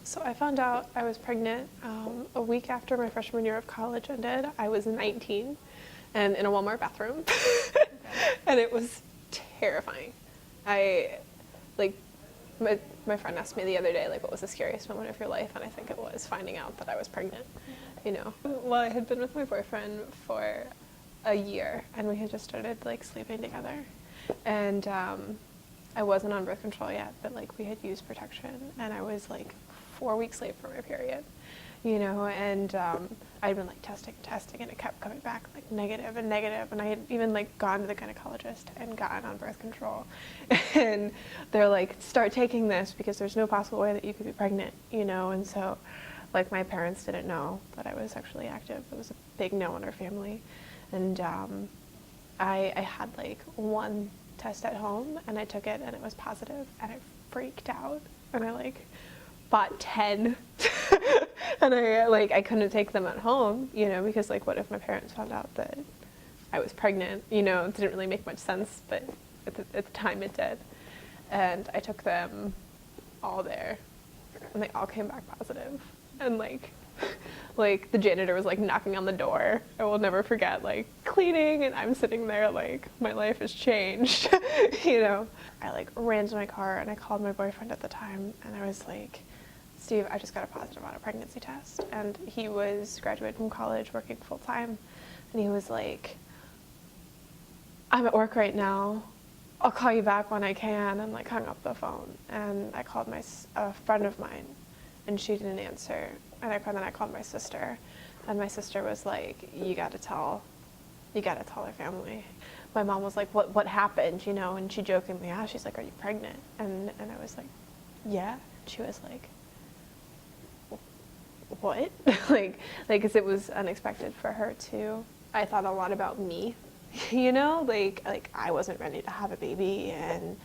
So I found out I was pregnant a week after my freshman year of college ended. I was 19 and in a Walmart bathroom. And it was terrifying. I, like, my friend asked me the other day, like, what was the scariest moment of your life? And I think it was finding out that I was pregnant, you know. Well, I had been with my boyfriend for a year and we had just started, like, sleeping together. And I wasn't on birth control yet, but, like, we had used protection and I was, like, 4 weeks late for my period, you know, and I'd been like testing and it kept coming back like negative, and I had even like gone to the gynecologist and gotten on birth control and they're like, start taking this because there's no possible way that you could be pregnant, you know. And so like my parents didn't know that I was sexually active. It was a big no in our family. And I had like one test at home and I took it and it was positive and I freaked out and I like bought 10 and I couldn't take them at home, you know, because like what if my parents found out that I was pregnant, you know. It didn't really make much sense, but at the time it did. And I took them all there and they all came back positive. And like the janitor was like knocking on the door. I will never forget like cleaning and I'm sitting there like my life has changed, you know. I like ran to my car and I called my boyfriend at the time and I was like, Steve, I just got a positive on a pregnancy test. And he was graduated from college working full time. And he was like, I'm at work right now. I'll call you back when I can. And like hung up the phone. And I called a friend of mine and she didn't answer. And then I called my sister and my sister was like, you gotta tell our family. My mom was like, what happened, you know? And she jokingly asked, she's like, are you pregnant? And I was like, yeah. She was like, what? like, cause it was unexpected for her too. I thought a lot about me, you know, like I wasn't ready to have a baby and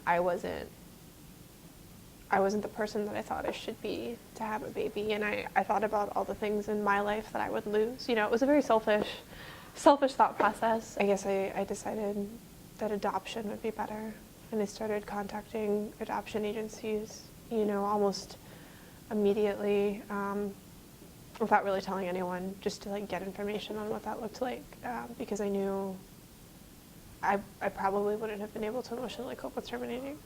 I wasn't the person that I thought I should be to have a baby. And I thought about all the things in my life that I would lose. You know, it was a very selfish thought process. I guess I decided that adoption would be better. And I started contacting adoption agencies, you know, almost immediately, without really telling anyone, just to like get information on what that looked like, because I knew I probably wouldn't have been able to emotionally cope with terminating.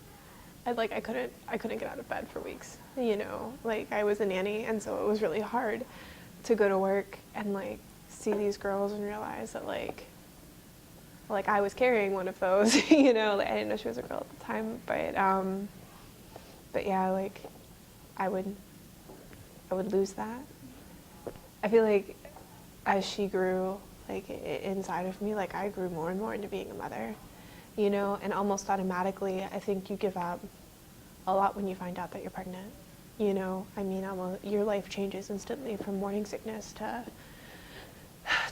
I couldn't get out of bed for weeks, you know. Like I was a nanny and so it was really hard to go to work and like see these girls and realize that like I was carrying one of those, you know. Like, I didn't know she was a girl at the time, but yeah, like I would lose that. I feel like as she grew, like inside of me, like I grew more and more into being a mother, you know, and almost automatically, I think you give up a lot when you find out that you're pregnant, you know. I mean, your life changes instantly from morning sickness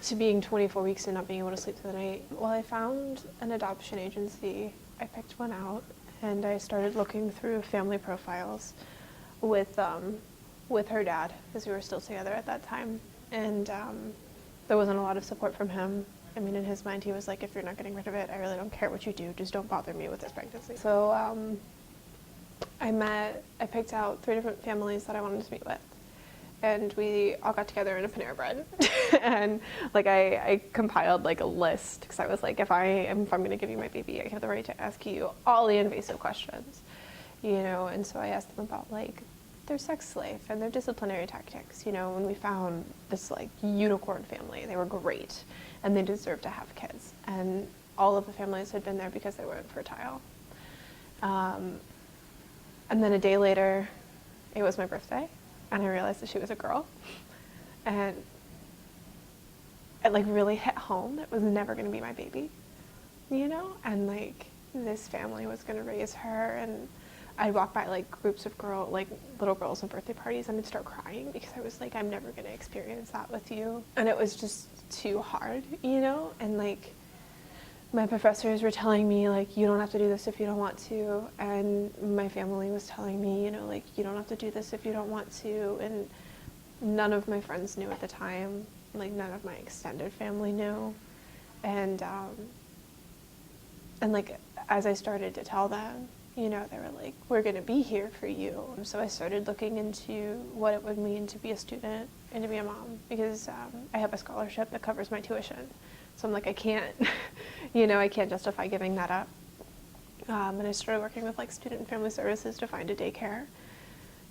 to being 24 weeks and not being able to sleep through the night. Well, I found an adoption agency. I picked one out and I started looking through family profiles with her dad, because we were still together at that time. And there wasn't a lot of support from him. I mean, in his mind, he was like, if you're not getting rid of it, I really don't care what you do, just don't bother me with this pregnancy. So I picked out 3 different families that I wanted to meet with. And we all got together in a Panera Bread. And like I compiled like a list, because I was like, if I'm gonna give you my baby, I have the right to ask you all the invasive questions, you know. And so I asked them about like their sex life and their disciplinary tactics, you know. When we found this like unicorn family, they were great and they deserved to have kids. And all of the families had been there because they weren't fertile. And then a day later, it was my birthday, and I realized that she was a girl. And it like really hit home that it was never gonna be my baby, you know? And like this family was gonna raise her, and I'd walk by like groups of little girls and birthday parties, and I'd start crying because I was like, I'm never gonna experience that with you. And it was just too hard, you know? And like my professors were telling me like, you don't have to do this if you don't want to. And my family was telling me, you know, like, you don't have to do this if you don't want to. And none of my friends knew at the time. Like none of my extended family knew. And like, as I started to tell them, You know, they were like, we're going to be here for you. So I started looking into what it would mean to be a student and to be a mom, because I have a scholarship that covers my tuition. So I'm like, I can't, you know, I can't justify giving that up. And I started working with like Student and Family Services to find a daycare,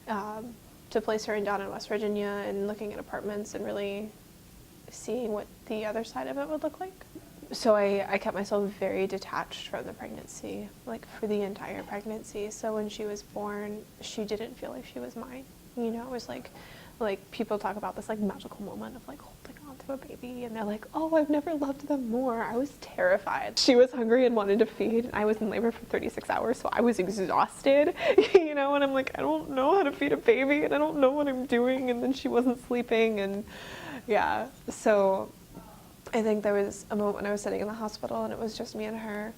to place her down in West Virginia, and looking at apartments and really seeing what the other side of it would look like. So I kept myself very detached from the pregnancy, like for the entire pregnancy. So when she was born, she didn't feel like she was mine. You know, it was like people talk about this like magical moment of like holding on to a baby, and they're like, oh, I've never loved them more. I was terrified. She was hungry and wanted to feed, and I was in labor for 36 hours, so I was exhausted, you know, and I'm like, I don't know how to feed a baby, and I don't know what I'm doing, and then she wasn't sleeping, and yeah, so I think there was a moment when I was sitting in the hospital and it was just me and her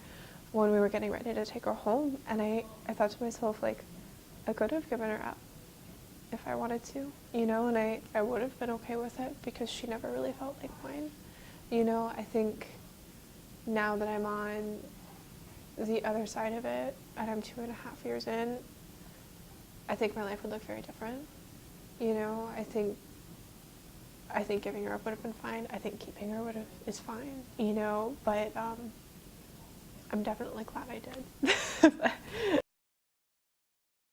when we were getting ready to take her home, and I thought to myself, like, I could have given her up if I wanted to, you know, and I would have been okay with it because she never really felt like mine. You know, I think now that I'm on the other side of it and I'm 2.5 years in, I think my life would look very different. You know, I think giving her up would have been fine. I think keeping her is fine, you know, but I'm definitely glad I did.